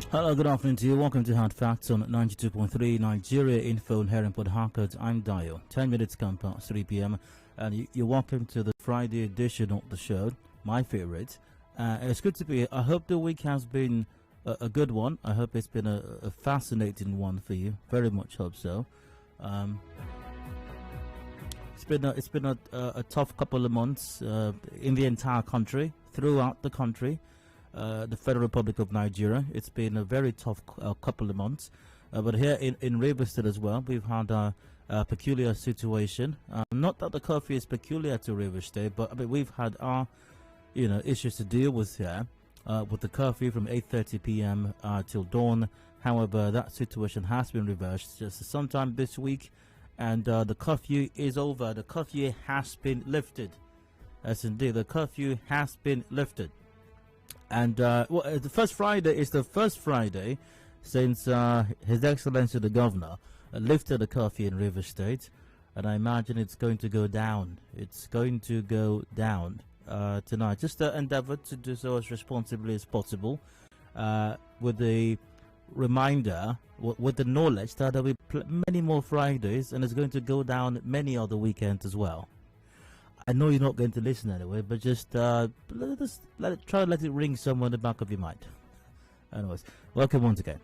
Hello, good afternoon to you. Welcome to Hard Facts on 92.3 Nigeria Info here in Port Harcourt. I'm Dio. 10 minutes come past 3 p.m. and you're welcome to the Friday edition of the show, my favorite. It's good to be here. I hope the week has been a good one. I hope it's been a fascinating one for you. Very much hope so. It's been a tough couple of months in the entire country, throughout the country. The Federal Republic of Nigeria. It's been a very tough couple of months. But here in Rivers State as well, we've had a peculiar situation. Not that the curfew is peculiar to Rivers State, but I mean, we've had our issues to deal with here with the curfew from 8:30 p.m. Till dawn. However, that situation has been reversed just sometime this week, and the curfew is over. The curfew has been lifted. Yes, indeed, the curfew has been lifted. And the first Friday is the first Friday since His Excellency the Governor lifted the curfew in Rivers State, and I imagine it's going to go down. It's going to go down tonight. Just endeavor to do so as responsibly as possible, with the reminder, with the knowledge that there will be many more Fridays, and it's going to go down many other weekends as well. I know you're not going to listen anyway, but just try to let it ring somewhere in the back of your mind. Anyways, welcome once again.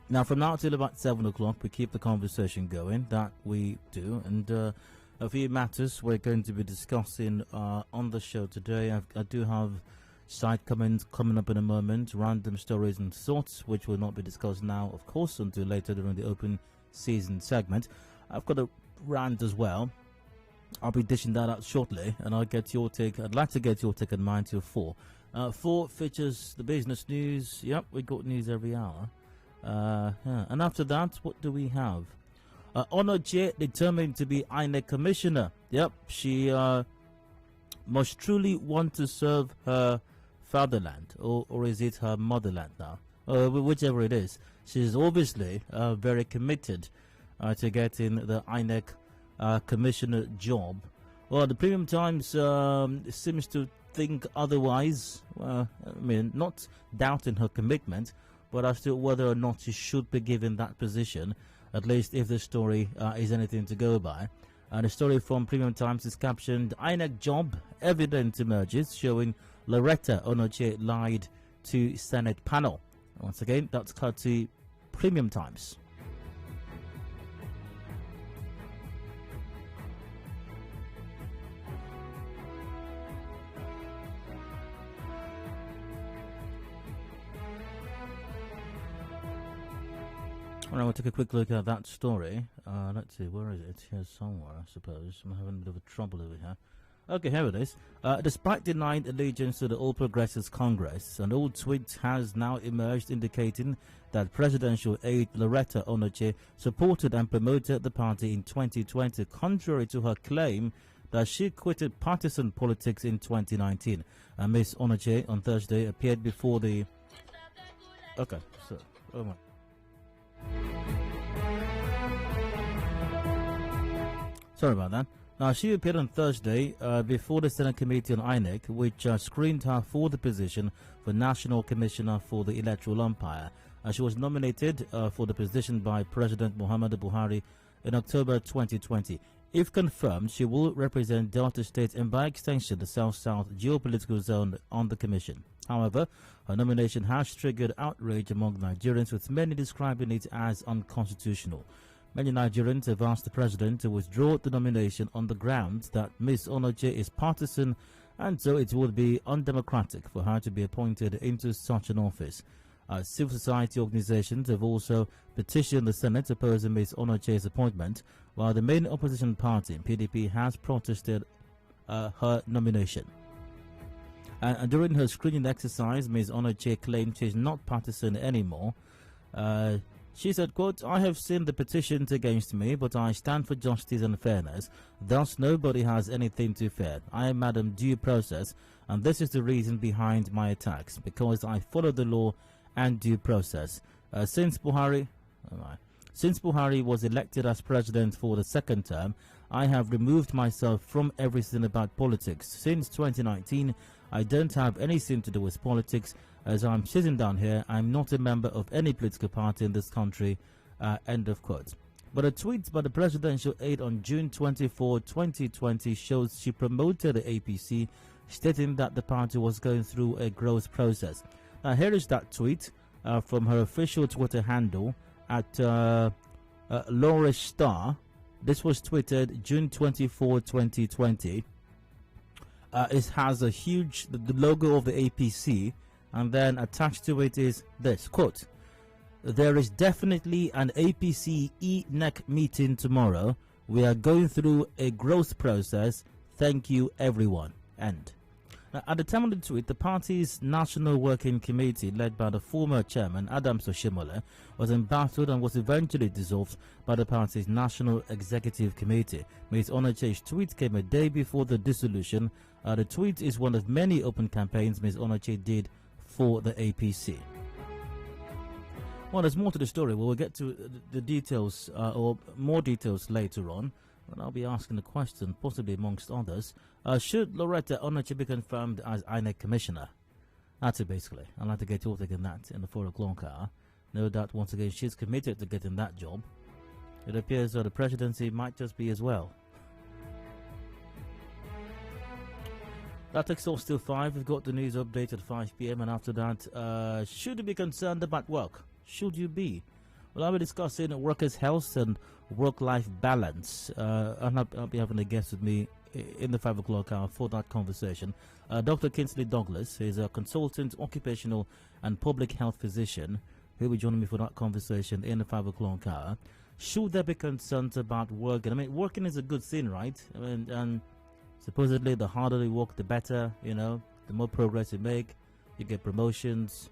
Now, from now till about 7 o'clock, we keep the conversation going. That we do. And a few matters we're going to be discussing on the show today. I do have side comments coming up in a moment, random stories and thoughts, which will not be discussed now, of course, until later during the open season segment. I've got a rant as well. I'll be dishing that out shortly, and I'll get your take. I'd like to get your take at 9 till 4. 4 features the business news. Yep, we got news every hour. And after that, what do we have? Onoje determined to be INEC commissioner. Yep, she must truly want to serve her fatherland, or is it her motherland now? Whichever it is. She's obviously very committed to getting the INEC commissioner job. Well, the Premium Times seems to think otherwise. I mean, not doubting her commitment, but as to whether or not she should be given that position, at least if the story is anything to go by. And the story from Premium Times is captioned, INEC job, evidence emerges showing Loretta Onoche lied to Senate panel. Once again, that's cut to Premium Times. Alright, we'll take a quick look at that story. Let's see, where is it? Here somewhere, I suppose. I'm having a bit of a trouble over here. Okay, here it is. Despite denying allegiance to the All Progressives Congress, an old tweet has now emerged indicating that presidential aide Loretta Onoche supported and promoted the party in 2020, contrary to her claim that she quitted partisan politics in 2019. Ms. Onoche on Thursday appeared before the... Okay, so... Oh my... Sorry about that. Now, she appeared on Thursday before the Senate Committee on INEC, which screened her for the position for National Commissioner for the Electoral Umpire. She was nominated for the position by President Muhammadu Buhari in October 2020. If confirmed, she will represent Delta State and by extension the South-South geopolitical zone on the Commission. However, her nomination has triggered outrage among Nigerians, with many describing it as unconstitutional. Many Nigerians have asked the president to withdraw the nomination on the grounds that Ms. Onoche is partisan, and so it would be undemocratic for her to be appointed into such an office. Civil society organizations have also petitioned the Senate opposing Ms. Onoche's appointment, while the main opposition party, PDP, has protested her nomination. And during her screening exercise, Ms. Onoche claimed she is not partisan anymore. She said, quote, "I have seen the petitions against me, but I stand for justice and fairness. Thus, nobody has anything to fear. I am Madam Due Process, and this is the reason behind my attacks, because I follow the law and due process. Since Buhari was elected as president for the second term, I have removed myself from everything about politics. Since 2019, I don't have anything to do with politics. As I'm sitting down here, I'm not a member of any political party in this country. End of quote. But a tweet by the presidential aide on June 24, 2020 shows she promoted the APC, stating that the party was going through a growth process. Now, here is that tweet from her official Twitter handle at Laura Star. This was tweeted June 24, 2020. It has a huge, the logo of the APC, and then attached to it is this quote: "There is definitely an APC e-NEC meeting tomorrow. We are going through a growth process. Thank you, everyone." End. Now, at the time of the tweet, the party's National Working Committee, led by the former chairman, Adams Oshimole, was embattled and was eventually dissolved by the party's National Executive Committee. Ms. Onoche's tweet came a day before the dissolution. The tweet is one of many open campaigns Ms. Onoche did for the APC. Well, there's more to the story. We'll get to the details or more details later on. And I'll be asking the question, possibly amongst others, should Loretta Onoche be confirmed as INEC Commissioner? That's it, basically. I'd like to get your take on that in the 4 o'clock hour. No doubt, once again, she's committed to getting that job. It appears that the presidency might just be as well. That takes us till 5. We've got the news update at 5 p.m. And after that, should you be concerned about work? Should you be? Well, I'll be discussing workers' health and work-life balance. And I'll be having a guest with me in the 5 o'clock hour for that conversation. Dr. Kingsley Douglas is a consultant, occupational and public health physician. He'll be joining me for that conversation in the 5 o'clock hour. Should there be concerns about working? I mean, working is a good thing, right? I mean, and supposedly the harder you work, the better, you know, the more progress you make. You get promotions,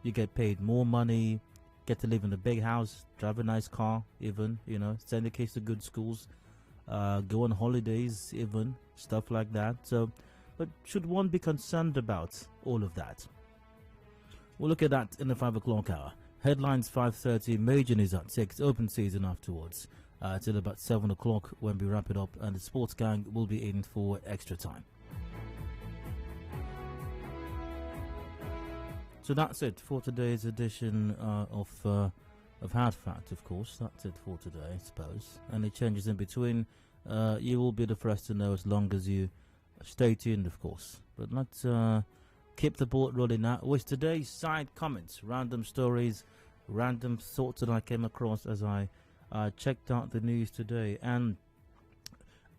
you get paid more money, get to live in a big house, drive a nice car, even, you know, send the kids to good schools, go on holidays, even, stuff like that. So, but should one be concerned about all of that? We'll look at that in the 5 o'clock hour. Headlines 5:30, major news at 6, open season afterwards, till about 7 o'clock when we wrap it up, and the sports gang will be in for extra time. So that's it for today's edition of Hard Fact, of course. That's it for today, I suppose. Any changes in between, you will be the first to know as long as you stay tuned, of course. But let's keep the ball rolling now with today's side comments, random stories, random thoughts that I came across as I checked out the news today. And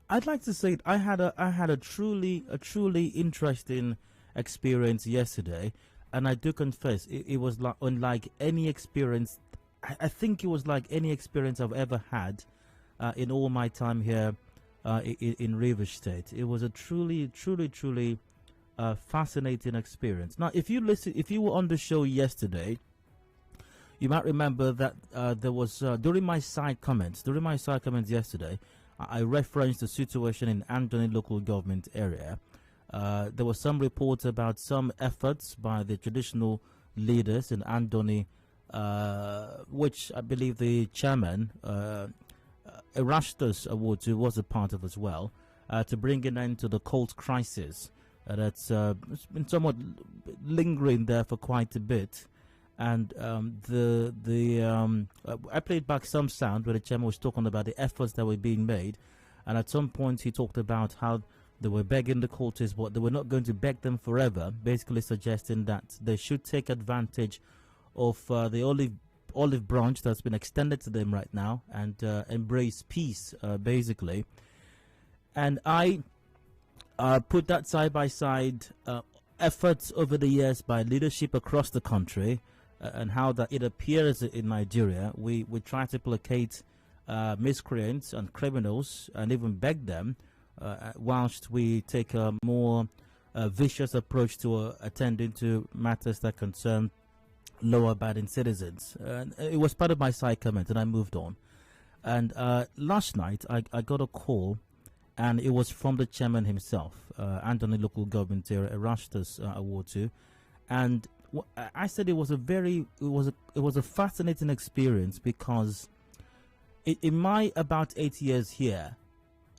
I'd like to say I had a truly interesting experience yesterday. And I do confess, it was like unlike any experience. I think it was like any experience I've ever had in all my time here in Rivers State. It was a truly fascinating experience. Now, if you were on the show yesterday, you might remember that there was during my side comments yesterday, I referenced the situation in Andoni local government area. There was some reports about some efforts by the traditional leaders in Andoni, which I believe the chairman, Erastus Awotu, was a part of as well, to bring an end to the cult crisis that's been somewhat lingering there for quite a bit. And I played back some sound where the chairman was talking about the efforts that were being made, and at some point he talked about how they were begging the cultists, but they were not going to beg them forever, basically suggesting that they should take advantage of the olive branch that's been extended to them right now and embrace peace, basically. And I put that side by side, efforts over the years by leadership across the country, and how that it appears in Nigeria. We try to placate miscreants and criminals and even beg them, whilst we take a more vicious approach to attending to matters that concern law-abiding citizens. It was part of my side comment, and I moved on. And last night, I got a call, and it was from the chairman himself, Andoni local government area, Erastus Awotu, and I said it was a fascinating experience because in my about 8 years here,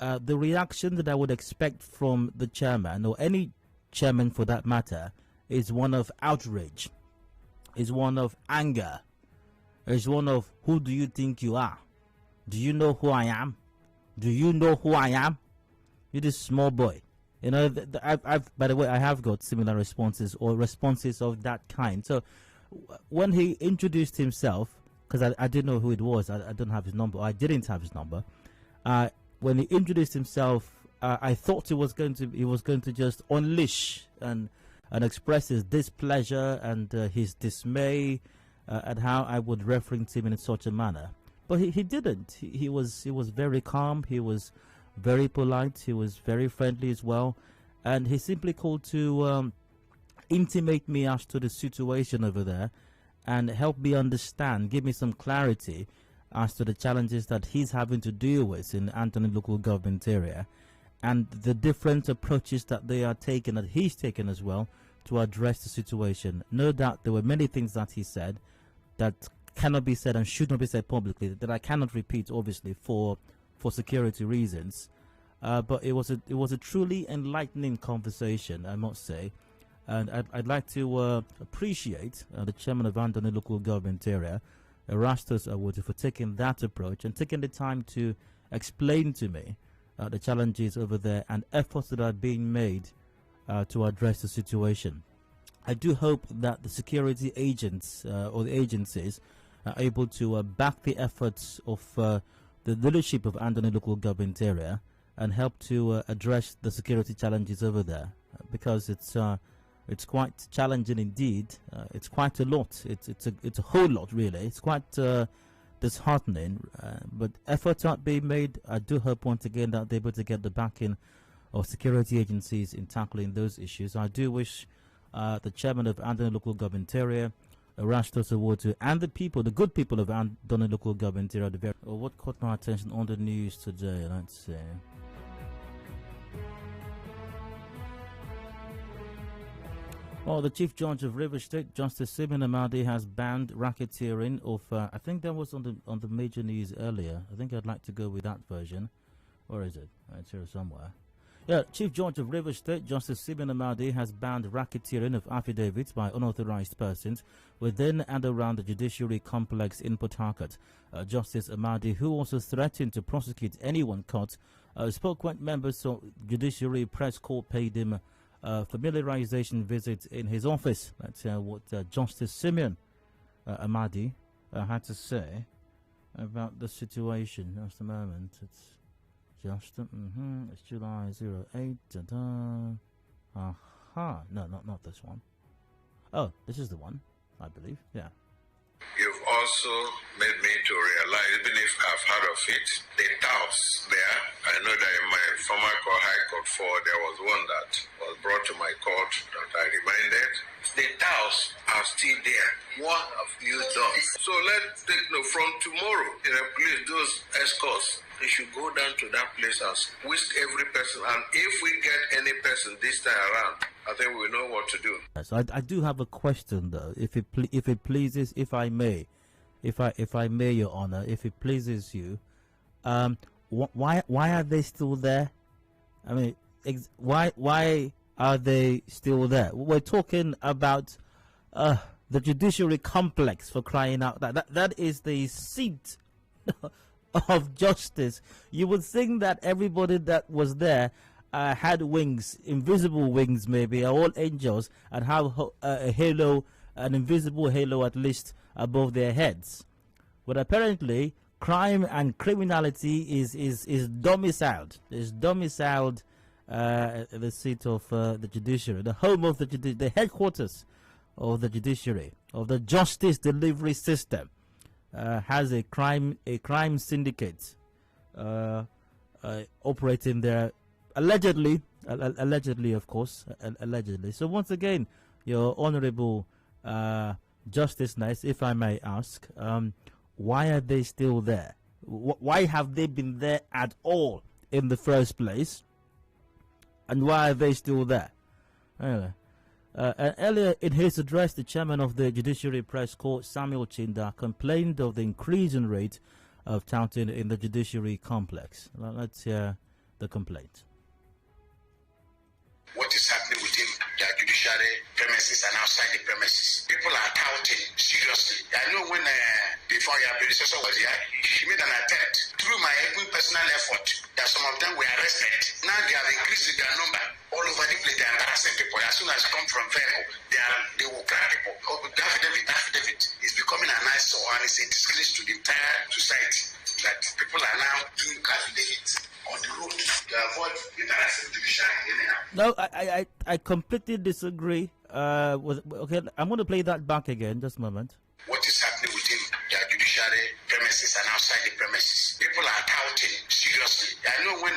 the reaction that I would expect from the chairman, or any chairman for that matter, is one of outrage, is one of anger, is one of, who do you think you are? Do you know who I am? Do you know who I am? You're this small boy. You know, I've by the way, I have got similar responses, or responses of that kind. So when he introduced himself, because I didn't know who it was, I don't have his number. I didn't have his number. When he introduced himself, I thought he was going to just unleash and express his displeasure and his dismay at how I would reference him in such a manner. But he didn't. He was very calm. He was very polite. He was very friendly as well, and he simply called to intimate me as to the situation over there and help me understand, give me some clarity as to the challenges that he's having to deal with in Anthony local government area, and the different approaches that they are taking, that he's taken as well, to address the situation. No doubt there were many things that he said that cannot be said and should not be said publicly, that I cannot repeat, obviously, for security reasons. But it was a truly enlightening conversation, I must say. And I'd like to appreciate the chairman of Anthony local government area, Erastus Awutu, for taking that approach and taking the time to explain to me the challenges over there and efforts that are being made to address the situation. I do hope that the security agents or the agencies are able to back the efforts of the leadership of Anthony local government area and help to address the security challenges over there, because it's quite challenging indeed. It's quite a lot. It's a whole lot, really. It's quite disheartening. But efforts are being made. I do hope once again that they're able to get the backing of security agencies in tackling those issues. I do wish the chairman of Anthony local government area, Erastus Awutu, and the people, the good people of Anthony local government area, what caught my attention on the news today? Let's see. Well, the Chief Judge of Rivers State, Justice Simeon Amadi, has banned racketeering of, I think that was on the major news earlier. I think I'd like to go with that version. Or is it? It's here somewhere. Yeah, Chief Judge of Rivers State, Justice Simeon Amadi, has banned racketeering of affidavits by unauthorized persons within and around the judiciary complex in Port Harcourt. Justice Amadi, who also threatened to prosecute anyone caught, spoke when members of Judiciary Press Corps paid him familiarization visit in his office. That's what Justice Simeon Amadi had to say about the situation. Just a moment. It's just it's July 08. Aha. No, not this one. Oh, this is the one, I believe. Yeah. You've also made me to realize, even if I've heard of it, the touts there, I know that in my former High Court 4, there was one that was brought to my court that I reminded. The touts are still there. What have you done? So let's take note from tomorrow. Please, those escorts, they should go down to that place and whisk every person. And if we get any person this time around, I think we know what to do. So I do have a question though, if it pleases, if I may, Your Honor, if it pleases you, why are they still there? I mean, why are they still there? We're talking about the judiciary complex, for crying out loud. That is the seat of justice. You would think that everybody that was there had wings, invisible wings maybe, are all angels, and have a halo, an invisible halo at least above their heads. But apparently, crime and criminality is domiciled. Is domiciled the seat of the judiciary, the home of the headquarters of the judiciary, of the justice delivery system, has a crime syndicate operating there. Allegedly, of course, allegedly. So once again, Your Honourable Justice Nice, if I may ask, why are they still there? Why have they been there at all in the first place? And why are they still there? Anyway, and earlier in his address, the chairman of the Judiciary Press Corps, Samuel Chinda, complained of the increasing rate of touting in the judiciary complex. Well, let's hear the complaint. What is happening within the judiciary premises and outside the premises? People are touting seriously. I know when before your predecessor was here, she made an attempt through my own personal effort that some of them were arrested. Now they have increased their number all over the place. They are harassing people. As soon as they come from vehicle, they will cry people. Oh, affidavit is becoming an eyesore and it's a disgrace to the entire society that people are now doing affidavits on the road to avoid embarrassing judiciary anyhow. No, I completely disagree. Okay, I'm going to play that back again. Just a moment. What is happening within the judiciary premises and outside the premises? People are touting seriously. I know when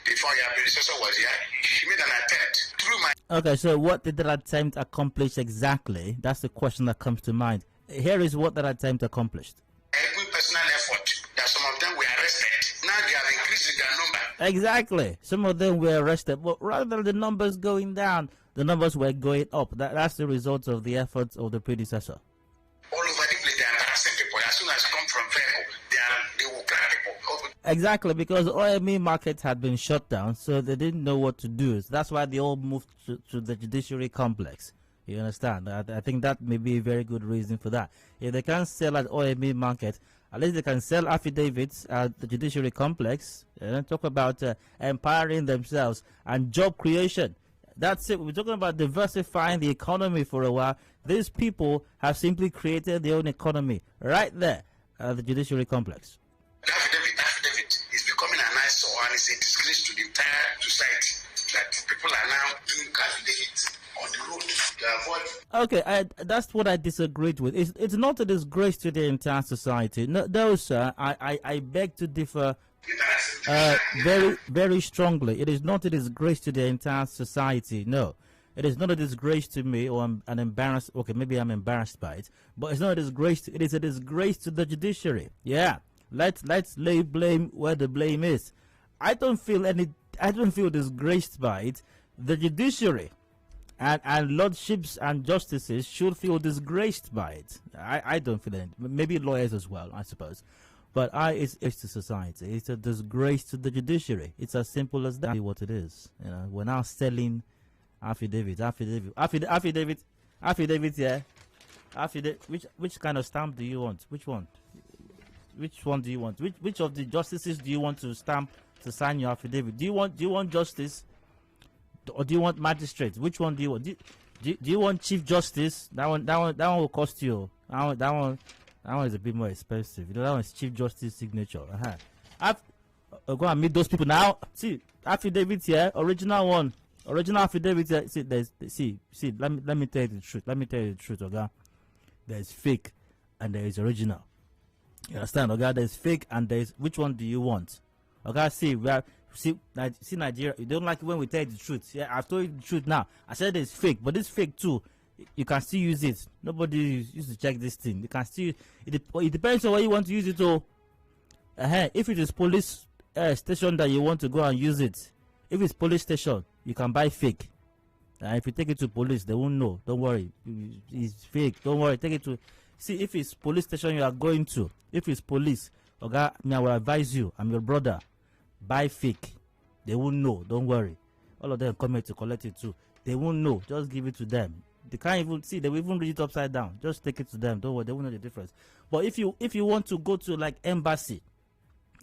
before your predecessor was here, she made an attempt through my. Okay, so what did that attempt accomplish exactly? That's the question that comes to mind. Here is what that attempt accomplished. Every personal effort that some of them were arrested. Now they have increased their number. Exactly. Some of them were arrested, but rather than the numbers going down, the numbers were going up. That's the result of the efforts of the predecessor. All over the place, they are harassing people. As soon as they come from vehicle, they will cry people. Exactly, because OME markets had been shut down, so they didn't know what to do. So that's why they all moved to the judiciary complex. You understand? I think that may be a very good reason for that. If they can't sell at OME market, at least they can sell affidavits at the judiciary complex and talk about empowering themselves and job creation. That's it. We're talking about diversifying the economy for a while. These people have simply created their own economy right there at the judiciary complex. Affidavit is becoming an eyesore and it's a disgrace to the entire society that people are now doing affidavits on the road to avoid. Okay, that's what I disagreed with. It's not a disgrace to the entire society. No, sir. I beg to differ very, very strongly. It is not a disgrace to the entire society. No, it is not a disgrace to me, or I'm an embarrassed. Okay, maybe I'm embarrassed by it, but it's not a disgrace. It is a disgrace to the judiciary. Yeah, let's lay blame where the blame is. I don't feel disgraced by it. The judiciary and lordships and justices should feel disgraced by it. I don't feel it. Maybe lawyers as well, I suppose. But it's to society. It's a disgrace to the judiciary. It's as simple as that. What it is. You know, we're now selling affidavit. Yeah. Affidavit. Which kind of stamp do you want? Which one? Which one do you want? Which of the justices do you want to stamp to sign your affidavit? Do you want justice? Or do you want magistrate? Which one do you want? Do you want chief justice? That one will cost you. That one is a bit more expensive. You know, that one is chief justice signature. I'll go and meet those people now. See, affidavit here, original one, original affidavit here. See, let me tell you the truth. Okay? There's fake and there is original. You understand? Okay, there's fake and there's which one do you want? Okay, see Nigeria, you don't like it when we tell you the truth. Yeah, I've told you the truth now. I said it's fake, but it's fake too. You can still use it. Nobody used to check this thing. You can still. It depends on what you want to use it to. If it is police station that you want to go and use it, if it's police station, you can buy fake. If you take it to police, they won't know. Don't worry, it's fake. Don't worry. Take it to. See, if it's police station you are going to, if it's police, okay, I will advise you. I'm your brother. Buy fake. They won't know. Don't worry. All of them come here to collect it too. They won't know. Just give it to them. They can't even see. They will even read it upside down. Just take it to them. Don't worry. They won't know the difference. But if you want to go to like embassy,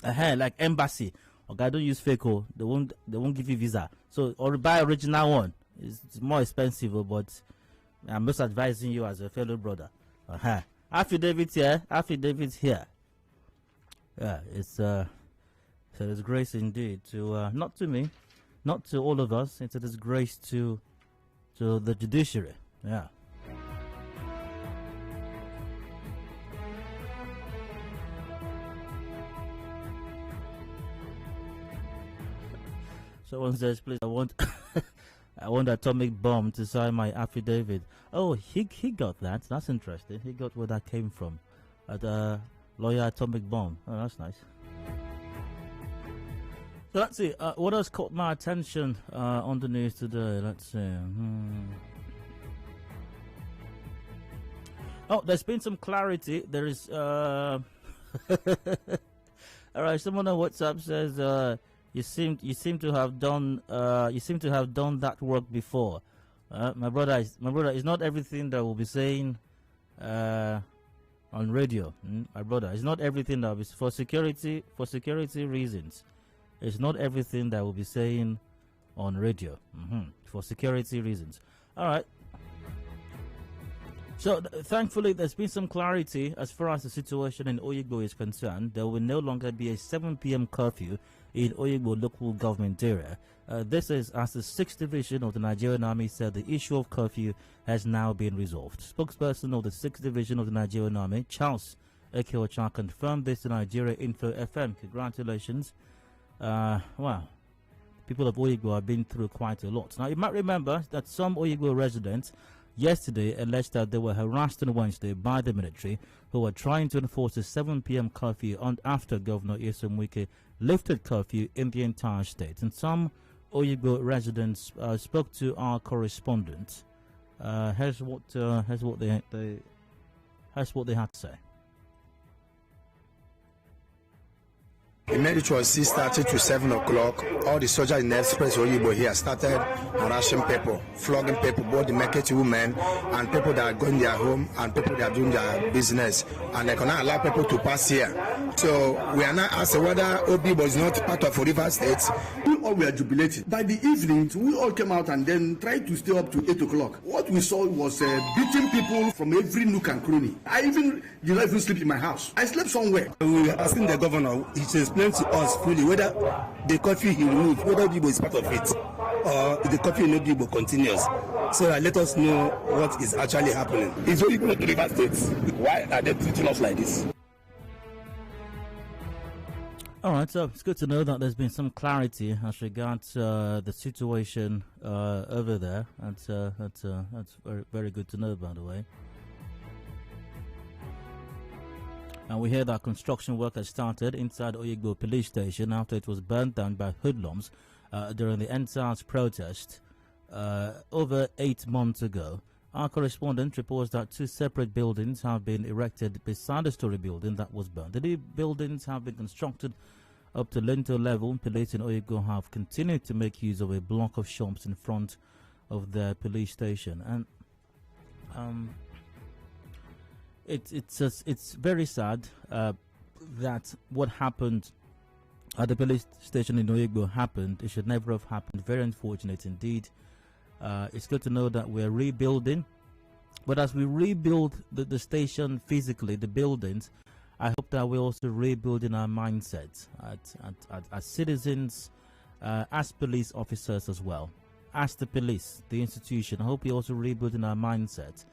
like embassy, okay, don't use fake. Oh, they won't give you visa. So or buy original one. It's more expensive, but I'm just advising you as a fellow brother. Affidavit here. Affidavit here. Yeah, it's a disgrace indeed to not to me, not to all of us. It's a disgrace to the judiciary. Yeah. Someone says, please, I want I want atomic bomb to sign my affidavit. Oh, he got that. That's interesting. He got where that came from. At lawyer atomic bomb. Oh, that's nice. So let's see, what else caught my attention on the news today? Let's see. Oh, there's been some clarity. There is, all right, someone on WhatsApp says, You seem to have done that work before. My brother, it's not everything that we'll be saying on radio. My brother, it's not everything that will be for security reasons. It's not everything that we'll be saying on radio for security reasons. All right. So thankfully, there's been some clarity as far as the situation in Oyigbo is concerned. There will no longer be a 7 p.m. curfew in Oyigbo local government area. This is as the 6th Division of the Nigerian Army said the issue of curfew has now been resolved. Spokesperson of the 6th Division of the Nigerian Army, Charles Ekeocha, confirmed this to Nigeria Info FM. Congratulations. Wow. People of Oyigbo have been through quite a lot. Now, you might remember that some Oyigbo residents yesterday alleged that they were harassed on Wednesday by the military who were trying to enforce a 7 p.m. curfew after Governor Nyesom Wike lifted curfew in the entire state. And some Oyigbo residents spoke to our correspondent. Here's what they had to say. Immediately 6:30 to 7 o'clock, all the soldiers in the express Oyigbo here started harassing people, flogging people, both the market women and people that are going their home and people that are doing their business. And they cannot allow people to pass here. So we are now asking whether Oyigbo is not part of River State. We all were jubilating. By the evening, we all came out and then tried to stay up to 8 o'clock. What we saw was beating people from every nook and cranny. I even did not even sleep in my house. I slept somewhere. We were asking the governor, he should explain to us fully whether the curfew he removed, whether Oyigbo is part of it, or the curfew in Oyigbo continues. So let us know what is actually happening. Is Oyigbo not River State? Why are they treating us like this? All right, so it's good to know that there's been some clarity as regards the situation over there. That's very, very good to know, by the way. And we hear that construction work has started inside Oyigbo police station after it was burned down by hoodlums during the NSAS protest over 8 months ago. Our correspondent reports that 2 separate buildings have been erected beside the story building that was burned. The new buildings have been constructed up to lintel level. Police in Oyigbo have continued to make use of a block of shops in front of their police station. And it's very sad that what happened at the police station in Oyigbo happened. It should never have happened. Very unfortunate indeed. It's good to know that we're rebuilding, but as we rebuild the station physically, the buildings, I hope that we're also rebuilding our mindset as citizens, as police officers as well, as the police, the institution. I hope we're also rebuilding our mindset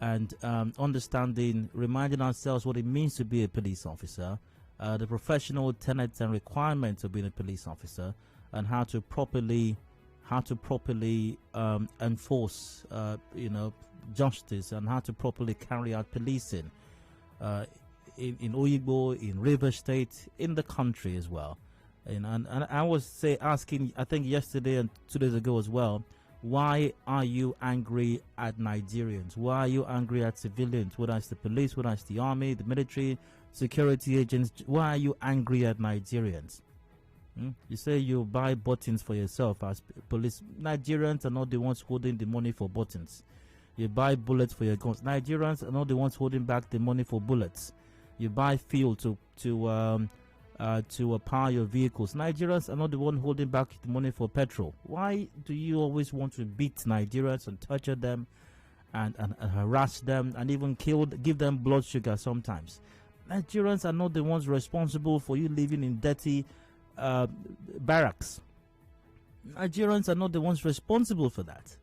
and understanding, reminding ourselves what it means to be a police officer, the professional tenets and requirements of being a police officer, and how to properly enforce justice, and how to properly carry out policing in Oyigbo, in River State, in the country as well. And I was asking, I think yesterday and 2 days ago as well, why are you angry at Nigerians? Why are you angry at civilians? Whether it's the police, whether it's the army, the military, security agents, why are you angry at Nigerians? You say you buy buttons for yourself as police. Nigerians are not the ones holding the money for buttons. You buy bullets for your guns. Nigerians are not the ones holding back the money for bullets. You buy fuel to power your vehicles. Nigerians are not the one holding back the money for petrol. Why do you always want to beat Nigerians and torture them and harass them and even give them blood sugar sometimes? Nigerians are not the ones responsible for you living in dirty barracks. Nigerians are not the ones responsible for that.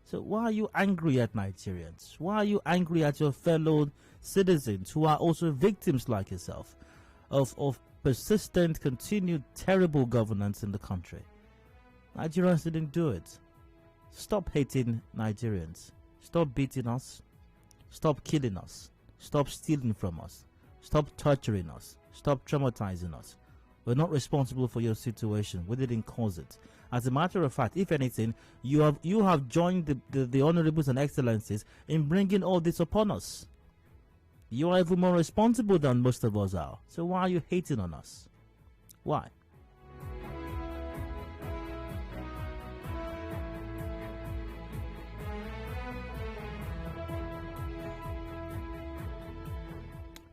So why are you angry at Nigerians? Why are you angry at your fellow citizens who are also victims like yourself of persistent, continued, terrible governance in the country? Nigerians didn't do it. Stop hating Nigerians. Stop beating us. Stop killing us. Stop stealing from us. Stop torturing us. Stop traumatizing us. We're not responsible for your situation. We didn't cause it. As a matter of fact, if anything, you have joined the honorables and excellencies in bringing all this upon us. You are even more responsible than most of us are. So why are you hating on us? Why?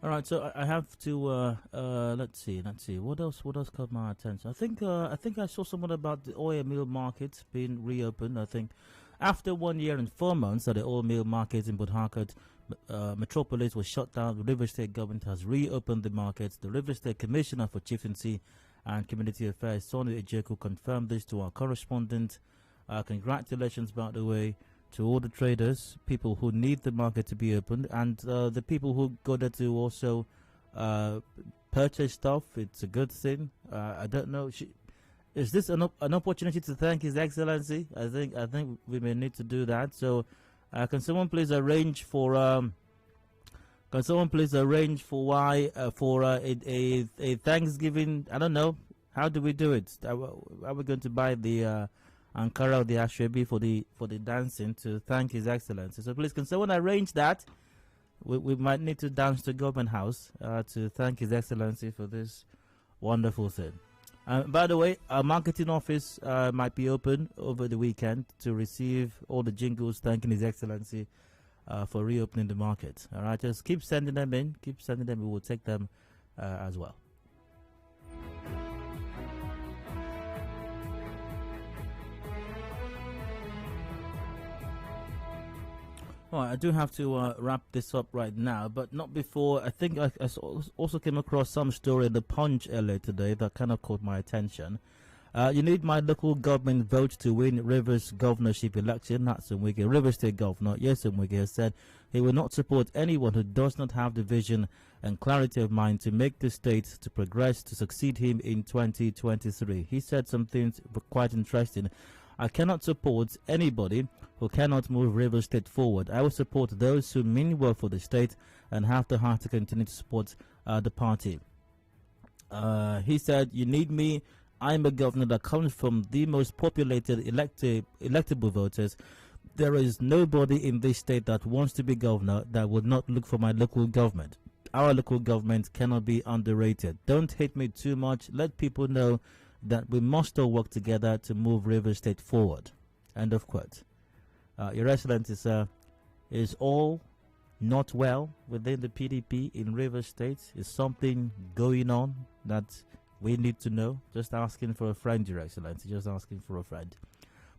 All right, so I have to let's see. What else caught my attention? I think I saw something about the oil mill market being reopened. I think after 1 year and 4 months that the oil mill market in Port Harcourt metropolis was shut down, the River State government has reopened the markets. The River State Commissioner for Chieftaincy and Community Affairs, Sonny Ejeku, confirmed this to our correspondent. Congratulations, by the way, to all the traders, people who need the market to be opened, and the people who go there to also purchase stuff. It's a good thing. I don't know. Is this an opportunity to thank His Excellency? I think we may need to do that. So, can someone please arrange for a Thanksgiving? I don't know. How do we do it? Are we going to buy the Ankara or the Ashwebi for the dancing to thank His Excellency? So please, can someone arrange that? We might need to dance to Government House to thank His Excellency for this wonderful thing. By the way, our marketing office might be open over the weekend to receive all the jingles thanking His Excellency for reopening the market. All right, just keep sending them in. Keep sending them. We will take them as well. All right, I do have to wrap this up right now, but not before. I think I also came across some story in the Punch earlier today that kind of caught my attention. You need my local government vote to win Rivers governorship election. That's Nweke. Rivers State Governor, yes, Nweke, has said he will not support anyone who does not have the vision and clarity of mind to make the state to progress to succeed him in 2023. He said some things quite interesting. I cannot support anybody who cannot move Rivers State forward. I will support those who mean well for the state and have the heart to continue to support the party. He said, you need me. I'm a governor that comes from the most populated electable voters. There is nobody in this state that wants to be governor that would not look for my local government. Our local government cannot be underrated. Don't hate me too much. Let people know that we must all work together to move Rivers State forward. End of quote. Your Excellency, sir, is all not well within the PDP in Rivers State? Is something going on that we need to know? Just asking for a friend, Your Excellency, just asking for a friend.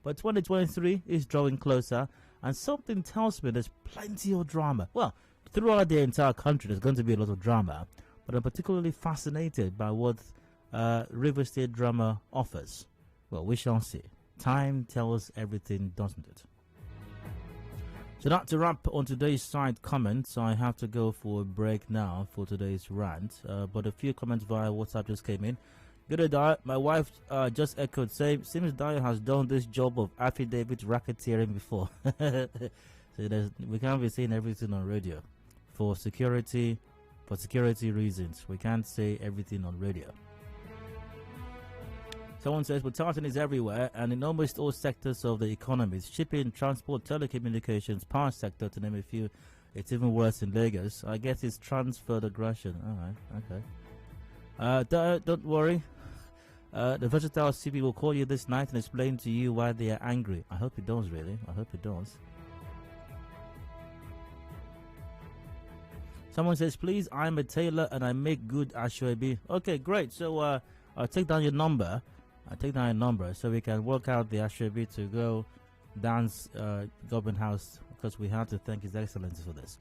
But 2023 is drawing closer, and something tells me there's plenty of drama. Well, throughout the entire country, there's going to be a lot of drama, but I'm particularly fascinated by what River State drama offers. Well, we shall see. Time tells everything, doesn't it? So that's a wrap on today's side comments. I have to go for a break now for today's rant. But a few comments via WhatsApp just came in. Good day, my wife just echoed, saying, seems Dio has done this job of affidavit racketeering before. So we can't be saying everything on radio. For security reasons, we can't say everything on radio. Someone says, but tartan is everywhere and in almost all sectors of the economy. Shipping, transport, telecommunications, power sector, to name a few. It's even worse in Lagos. I guess it's transferred aggression. All right, okay. Don't worry. The versatile CB will call you this night and explain to you why they are angry. I hope it does, really. I hope it does. Someone says, please, I'm a tailor and I make good ashwebi. Okay, great. So I'll take down your number. So we can work out the ashwebi to go dance Government House, because we have to thank His Excellency for this.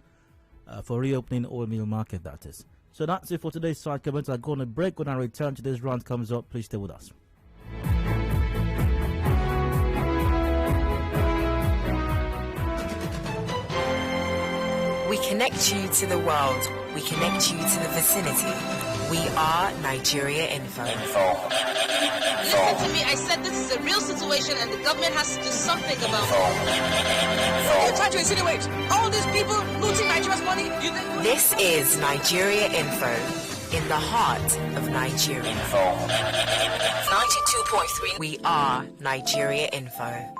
For reopening oil mill market, that is. So that's it for today's side comments. I'll go on a break. When I return, today's round comes up. Please stay with us. We connect you to the world. We connect you to the vicinity. We are Nigeria Info. Listen to me. I said this is a real situation and the government has to do something about it. You're trying to insinuate all these people looting Nigeria's money? This is Nigeria Info, in the heart of Nigeria. 92.3. We are Nigeria Info.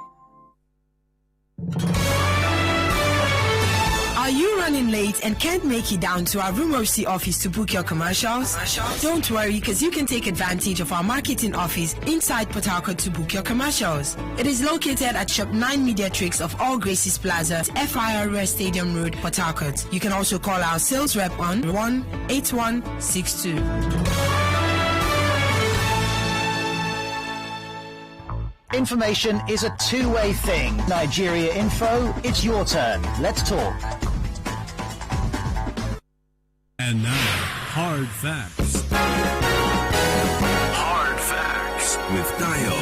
Are you ready running late and can't make it down to our Rumorsi office to book your commercials? Don't worry, because you can take advantage of our marketing office inside Port Harcourt to book your commercials. It is located at Shop 9 Mediatrix of All Graces Plaza, FIRS Stadium Road, Port Harcourt. You can also call our sales rep on 18162. Information is a two-way thing. Nigeria Info, it's your turn. Let's talk. And now, Hard Facts. Hard Facts with Dio.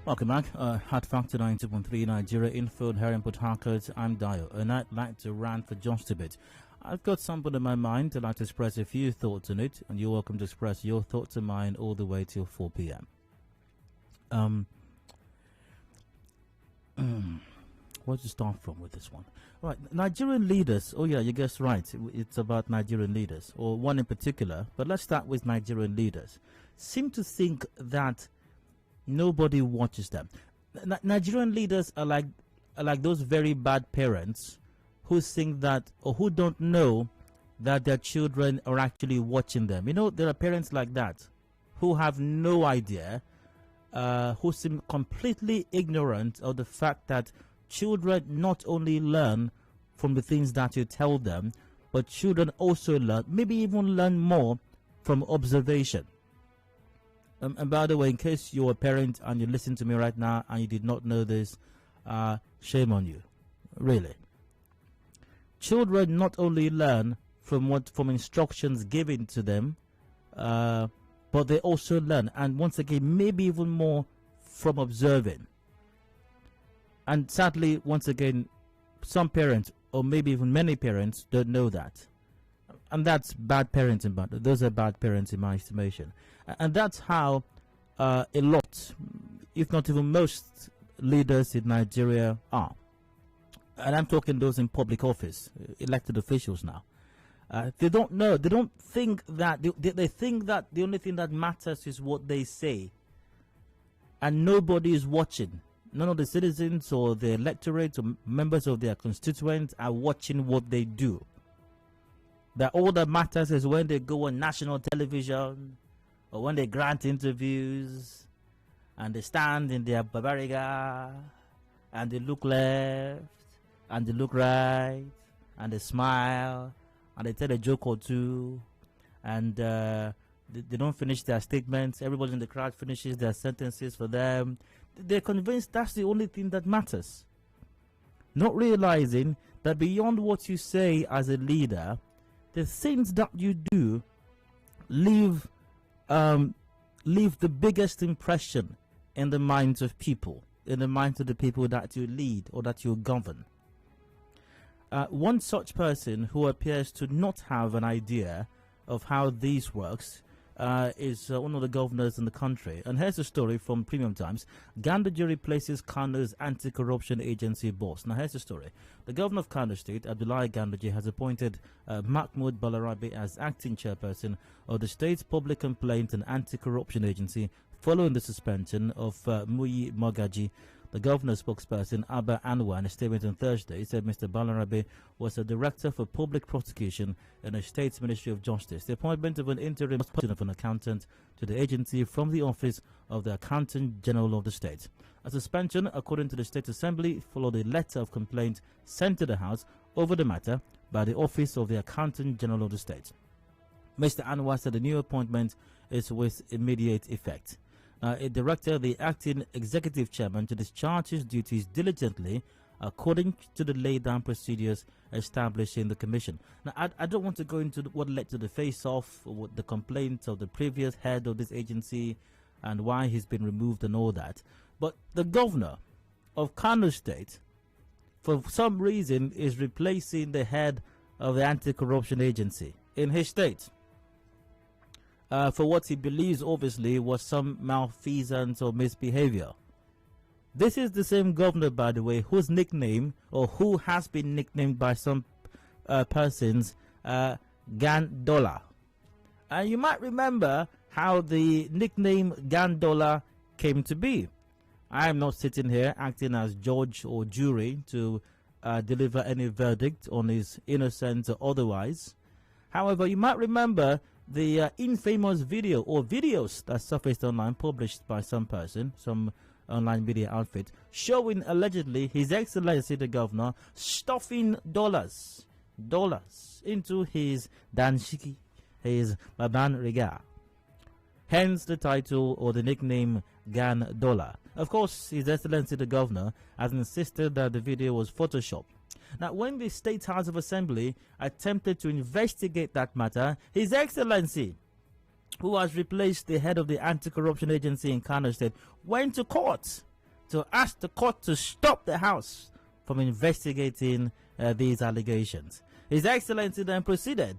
Welcome back. Hard Factor 92.3 Nigeria Info, here in Port Harcourt. I'm Dio, and I'd like to rant for just a bit. I've got something in my mind. I'd like to express a few thoughts on it, and you're welcome to express your thoughts and mine all the way till 4 p.m. Where to start from with this one? Right, Nigerian leaders. Oh yeah, you guessed right. It's about Nigerian leaders, or one in particular. But let's start with Nigerian leaders. Seem to think that nobody watches them. Nigerian leaders are like those very bad parents who think that, or who don't know that their children are actually watching them. You know, there are parents like that who have no idea, who seem completely ignorant of the fact that children not only learn from the things that you tell them, but children also learn, maybe even learn more from observation. And by the way, in case you're a parent and you listen to me right now and you did not know this, shame on you, really. Children not only learn from instructions given to them, but they also learn, and once again, maybe even more from observing. And sadly, once again, some parents, or maybe even many parents, don't know that. And that's bad parenting, but those are bad parents in my estimation. And that's how a lot, if not even most, leaders in Nigeria are. And I'm talking those in public office, elected officials now. They don't know. They don't think that. They think that the only thing that matters is what they say. And nobody is watching. None of the citizens or the electorate or members of their constituents are watching what they do. That all that matters is when they go on national television, or when they grant interviews, and they stand in their babariga, and they look left, and they look right, and they smile, and they tell a joke or two, and they don't finish their statements. Everybody in the crowd finishes their sentences for them. They're convinced that's the only thing that matters. Not realizing that beyond what you say as a leader, the things that you do leave the biggest impression in the minds of people, in the minds of the people that you lead or that you govern. One such person who appears to not have an idea of how this works is one of the governors in the country. And here's a story from Premium Times. Ganduje replaces Kano's anti-corruption agency boss. Now here's the story. The governor of Kano State, Adedayo Ganduje, has appointed Mahmoud Balarabe as acting chairperson of the state's public complaint and anti-corruption agency following the suspension of Muyi Mogaji. The governor's spokesperson, Abba Anwar, in a statement on Thursday, said Mr. Balarabe was a director for public prosecution in the state's Ministry of Justice. The appointment of an interim of an accountant to the agency from the office of the Accountant General of the state. A suspension, according to the State Assembly, followed a letter of complaint sent to the House over the matter by the office of the Accountant General of the state. Mr. Anwar said the new appointment is with immediate effect. A director, the acting executive chairman, to discharge his duties diligently according to the laid down procedures established in the commission. Now, I don't want to go into what led to the face-off, or the complaints of the previous head of this agency and why he's been removed and all that. But the governor of Kano State, for some reason, is replacing the head of the anti-corruption agency in his state. For what he believes, obviously, was some malfeasance or misbehavior. This is the same governor, by the way, whose nickname, or who has been nicknamed by some persons, Gandola. And you might remember how the nickname Gandola came to be. I am not sitting here acting as judge or jury to deliver any verdict on his innocence or otherwise. However, you might remember the infamous video or videos that surfaced online, published by some person, some online media outfit, showing allegedly His Excellency the Governor stuffing dollars into his danshiki, his baban riga. Hence the title or the nickname Gandola. Of course, His Excellency the Governor has insisted that the video was photoshopped. Now, when the State House of Assembly attempted to investigate that matter, His Excellency, who has replaced the head of the anti-corruption agency in Kano State, went to court to ask the court to stop the House from investigating these allegations. His Excellency then proceeded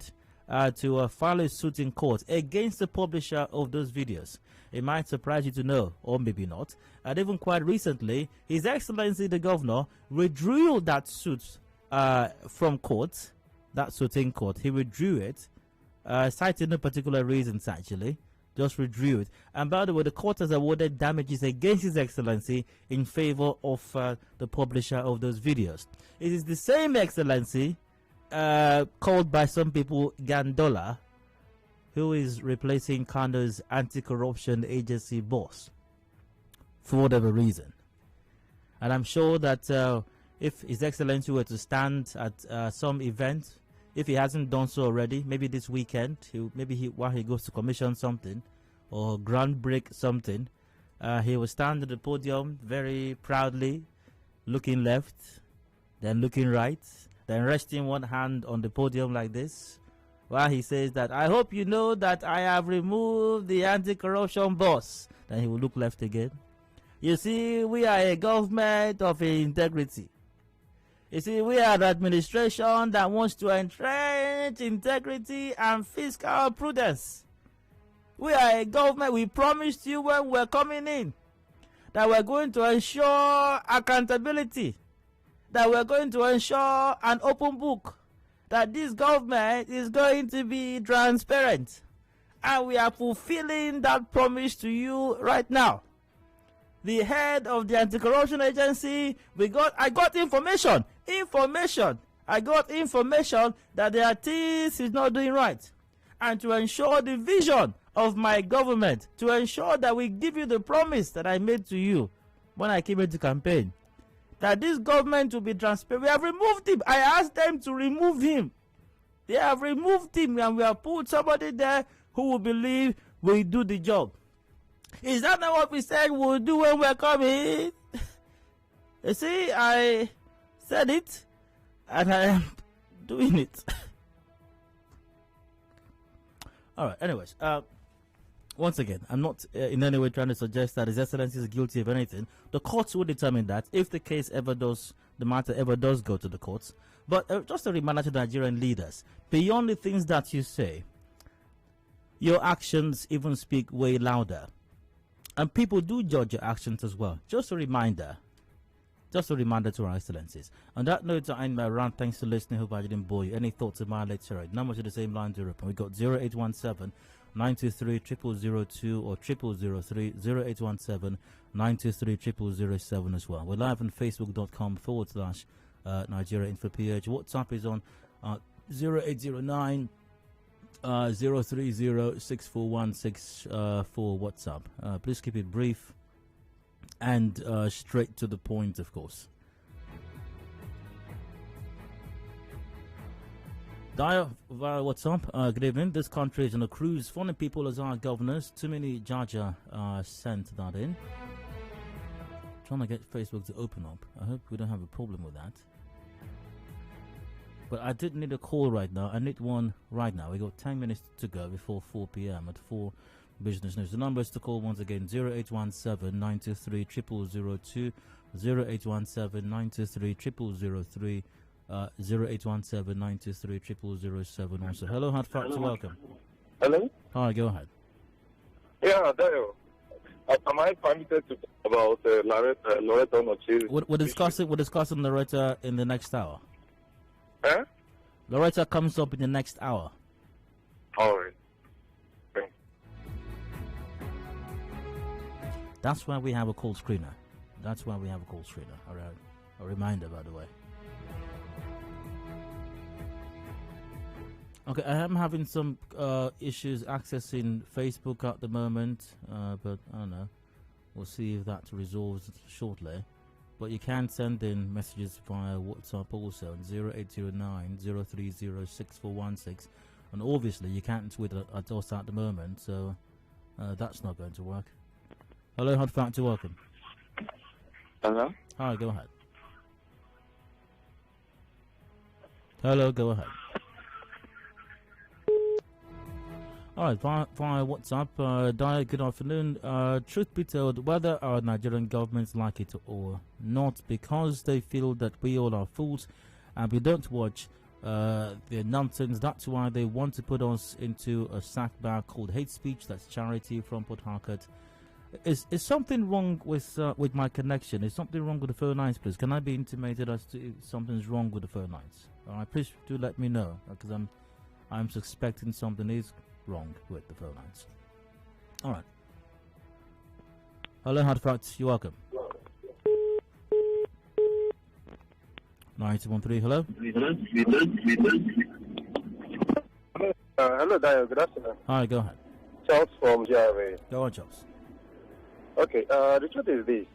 to file a suit in court against the publisher of those videos. It might surprise you to know, or maybe not, and even quite recently, His Excellency the Governor withdrew that suit from court, that suit in court. He withdrew it, citing no particular reasons actually, just withdrew it. And by the way, the court has awarded damages against His Excellency in favor of the publisher of those videos. It is the same Excellency called by some people Gandola, who is replacing Kano's anti-corruption agency boss for whatever reason. And I'm sure that if His Excellency were to stand at some event, if he hasn't done so already, maybe this weekend, while he goes to commission something or ground break something, he will stand at the podium very proudly, looking left, then looking right, then resting one hand on the podium like this, while he says that, I hope you know that I have removed the anti-corruption boss. Then he will look left again. You see, we are a government of integrity. You see, we are an administration that wants to entrench integrity and fiscal prudence. We are a government, we promised you when we're coming in that we're going to ensure accountability, that we're going to ensure an open book, that this government is going to be transparent. And we are fulfilling that promise to you right now. The head of the anti-corruption agency, I got information. I got information that the artist is not doing right. And to ensure the vision of my government, to ensure that we give you the promise that I made to you when I came into campaign, that this government will be transparent. We have removed him. I asked them to remove him. They have removed him, and we have put somebody there who will believe we do the job. Is that not what we said we'll do when we're coming? You see, I said it, and I am doing it. All right, anyways, once again, I'm not in any way trying to suggest that His Excellency is guilty of anything. The courts will determine that if the matter ever does go to the courts. But just a reminder to Nigerian leaders, beyond the things that you say, your actions even speak way louder. And people do judge your actions as well. Just a reminder to our excellencies. On that note, I end my round. Thanks for listening. Hope I didn't bore you. Any thoughts of my lecture? Numbers to the same line to open. We got 0817 923 0002 or 0003 0817 923 0007 as well. We're live on facebook.com/Nigeria Info PH. WhatsApp is on 0809 030-6416 for WhatsApp. Please keep it brief and straight to the point, of course. Dial via WhatsApp. Good evening. This country is on a cruise. Funny people as our governors. Too many Jaja sent that in. Trying to get Facebook to open up. I hope we don't have a problem with that. But I did need a call right now. I need one right now. We got 10 minutes to go before 4 p.m. at 4 Business News. The number is to call once again 0817 923 0002, 0817 923 0003, 0817 923 0007 also. Hello, Hard Facts, welcome. Hello? Hi, go ahead. Yeah, Dayo. Am I permitted to talk about Loretta Onochi's? We're discussing Loretta in the next hour. Huh? Loretta comes up in the next hour. All right. That's why we have a call screener. That's why we have a call screener. All right. A reminder, by the way. Okay, I am having some issues accessing Facebook at the moment, but I don't know. We'll see if that resolves shortly. But you can send in messages via WhatsApp also on 0809 030 6416. And obviously you can't tweet at us at the moment, so that's not going to work. Hello, Hard Factor, welcome. Hello? Hi, go ahead. Hello, go ahead. Alright, via WhatsApp, Daya, good afternoon. Truth be told, whether our Nigerian governments like it or not, because they feel that we all are fools and we don't watch their nonsense, that's why they want to put us into a sack bag called hate speech. That's Charity from Port Harcourt. Is something wrong with my connection? Is something wrong with the phone lines, please? Can I be intimated as to if something's wrong with the phone lines? Alright, please do let me know, because I'm suspecting something is wrong with the phone lines. Alright. Hello, Hard Facts, you're welcome. 9213, hello? Hello, Dayo. Good afternoon. Hi, go ahead. Charles from GRA. Go on, Charles. Okay, the truth is this.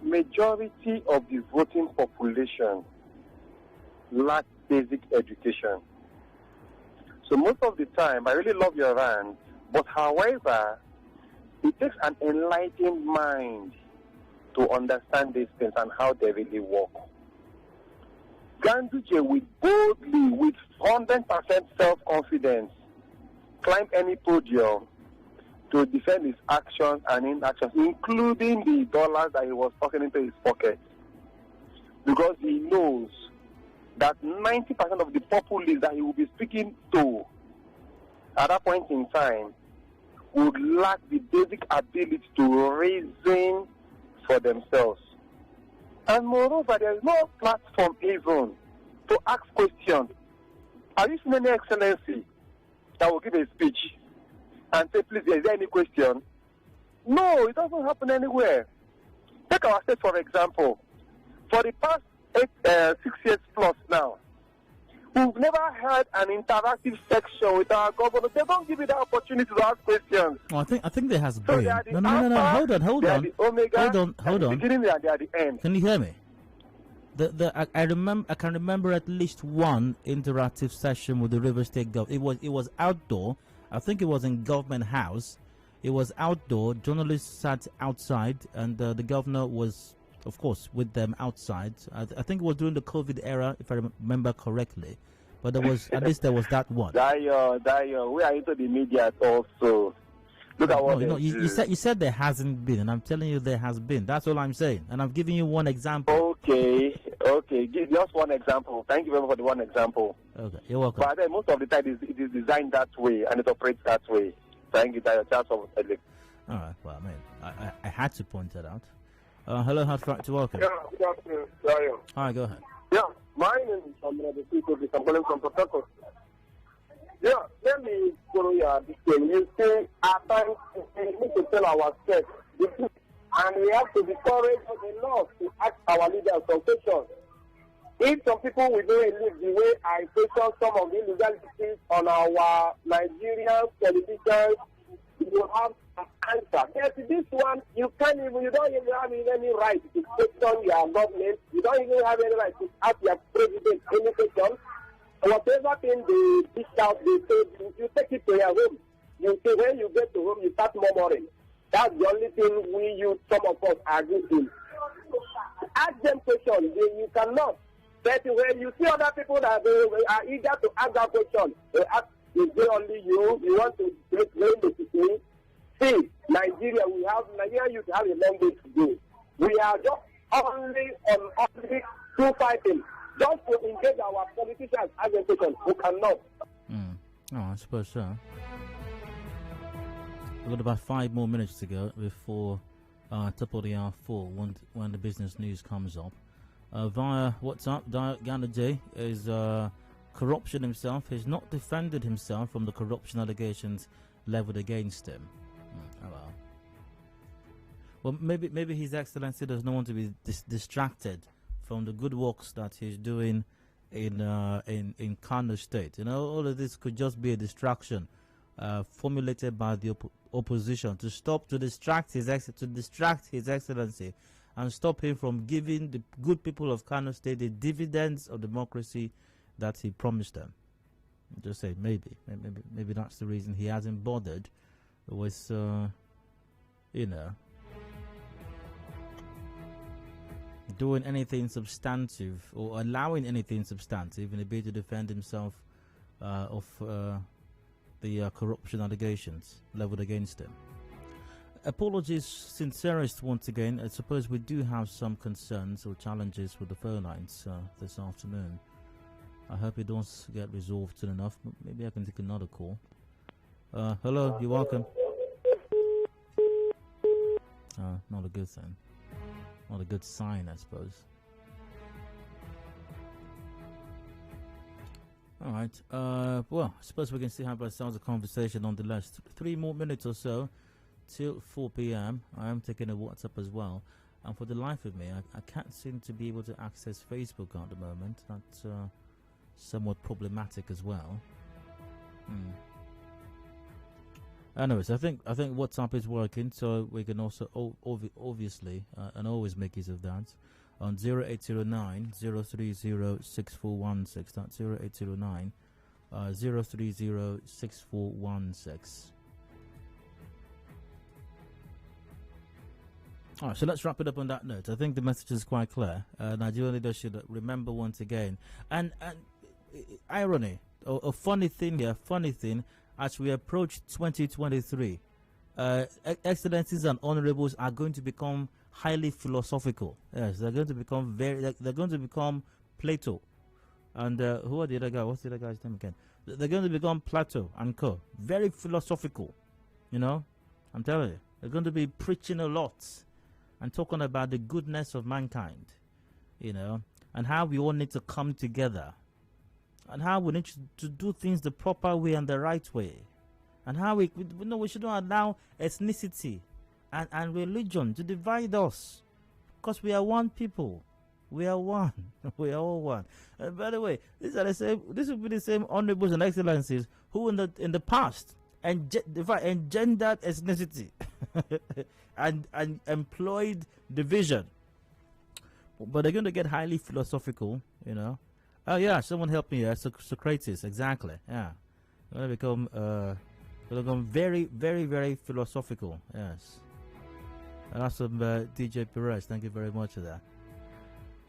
Majority of the voting population lack basic education. So most of the time, I really love your rant, but however, it takes an enlightened mind to understand these things and how they really work. Ganduje will boldly, with 100% self-confidence, climb any podium to defend his actions and inactions, including the dollars that he was talking into his pocket. Because he knows that 90% of the populace that he will be speaking to at that point in time would lack the basic ability to reason for themselves. And moreover, there is no platform even to ask questions. Have you seen any excellency that will give a speech and say, please, is there any question? No, it doesn't happen anywhere. Take our state, for example. For the past 6 years plus now, we've never had an interactive section with our governor. They don't give you the opportunity to ask questions. Oh, I think there has been. So No. Hold on. Hold on. The beginning and they are the end. Can you hear me? I can remember at least one interactive session with the River State government. It was outdoor. I think it was in Government House. It was outdoor. Journalists sat outside, and the governor was, of course, with them outside. I think it was during the COVID era, if I remember correctly. But there was at least there was that one. Dayo, we are into the media also. Look at what you said there hasn't been, and I'm telling you there has been. That's all I'm saying, and I'm giving you one example. Okay. Give just one example. Thank you very much for the one example. Okay, you're welcome. But then most of the time it is designed that way and it operates that way. Thank you, Dayo. All right. Well, I mean, I had to point that out. Hello, Hard Factor, welcome. Yeah, good afternoon, Dayo. Hi, go ahead. Yeah, my name is Adedayo Elusakin. I'm calling from Port Harcourt. Yeah, let me go here this way. You say at times we need to tell ourselves the truth, and we have to be courageous enough to ask our leaders some questions. If some people will do it the way I question some of the illegalities on our Nigerian television, you will have an answer. Yes, this one, you don't even have any right to question your government. You don't even have any right to ask your president any question. Whatever thing they dish out, they say, you take it to your home. You say when you get to home, you start murmuring. That's the only thing we use, some of us are good in. Ask them questions. You cannot. But when you see other people that they are eager to ask that question, they ask, is it only you? You want to blame the situation? See, Nigeria youth have a long way to go. We are just only two fighting. Just to engage our politicians as a question, who cannot. Oh, I suppose so. We've got about 5 more minutes to go before top of the hour 4 when the business news comes up. Via WhatsApp, Ganduje is corruption himself. He's not defended himself from the corruption allegations leveled against him. Oh well. Well, maybe His Excellency does not want to be distracted from the good works that he's doing in Kano State. You know, all of this could just be a distraction formulated by the opposition to distract His Excellency and stop him from giving the good people of Kano State the dividends of democracy that he promised them. Just say maybe that's the reason he hasn't bothered with doing anything substantive or allowing anything substantive in a bid to defend himself of the corruption allegations leveled against him. Apologies sincerest once again. I suppose we do have some concerns or challenges with the phone lines this afternoon. I hope it does get resolved soon enough. Maybe I can take another call. Hello, you're welcome. Not a good thing. Not a good sign, I suppose. All right. Well, I suppose we can still have ourselves a conversation nonetheless. 3 more minutes or so till 4 p.m. I am taking a WhatsApp as well. And for the life of me, I can't seem to be able to access Facebook at the moment. That's somewhat problematic as well. Anyways, I think WhatsApp is working, so we can also obviously and always make use of that on 0809 030 6416. That's 0809 030 6416. All right, so let's wrap it up on that note. I think the message is quite clear. Nigerian leaders should remember once again, and irony, a funny thing. As we approach 2023, excellencies and honorables are going to become highly philosophical. Yes, they're going to become they're going to become Plato. And who are the other guy? What's the other guy's name again? They're going to become Plato and co. Very philosophical. You know, I'm telling you, they're going to be preaching a lot and talking about the goodness of mankind. You know, and how we all need to come together. And how we need to do things the proper way and the right way. And how we shouldn't allow ethnicity and religion to divide us. Because we are one people. We are one. We are all one. And by the way, this will be the same honorables and excellencies who in the past engendered ethnicity and employed division. But they're going to get highly philosophical, you know. Oh yeah, someone help me. Socrates, exactly. Yeah, going to become very, very, very philosophical. Yes, and that's from DJ Perez. Thank you very much for that.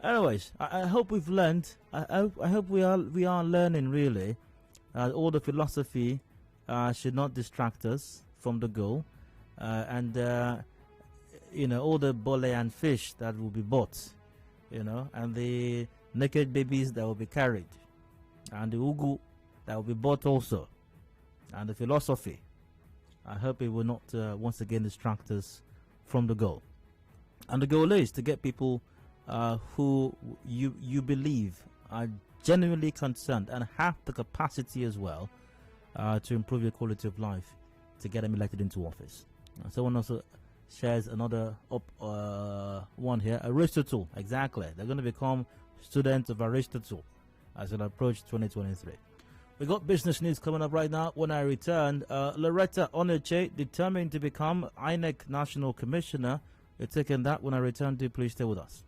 Anyways, I hope we've learned. I hope we are learning really. All the philosophy should not distract us from the goal, and all the bole and fish that will be bought, and the naked babies that will be carried, and the ugu that will be bought also, and the philosophy. I hope it will not once again distract us from the goal. And the goal is to get people who you believe are genuinely concerned and have the capacity as well to improve your quality of life, to get them elected into office. Someone also shares another one here. Aristotle, exactly. They're going to become students of Aristotle as it approach 2023. We got business news coming up right now. When I return, Loretta Onoche determined to become INEC National Commissioner. You're taking that when I return. Do please stay with us.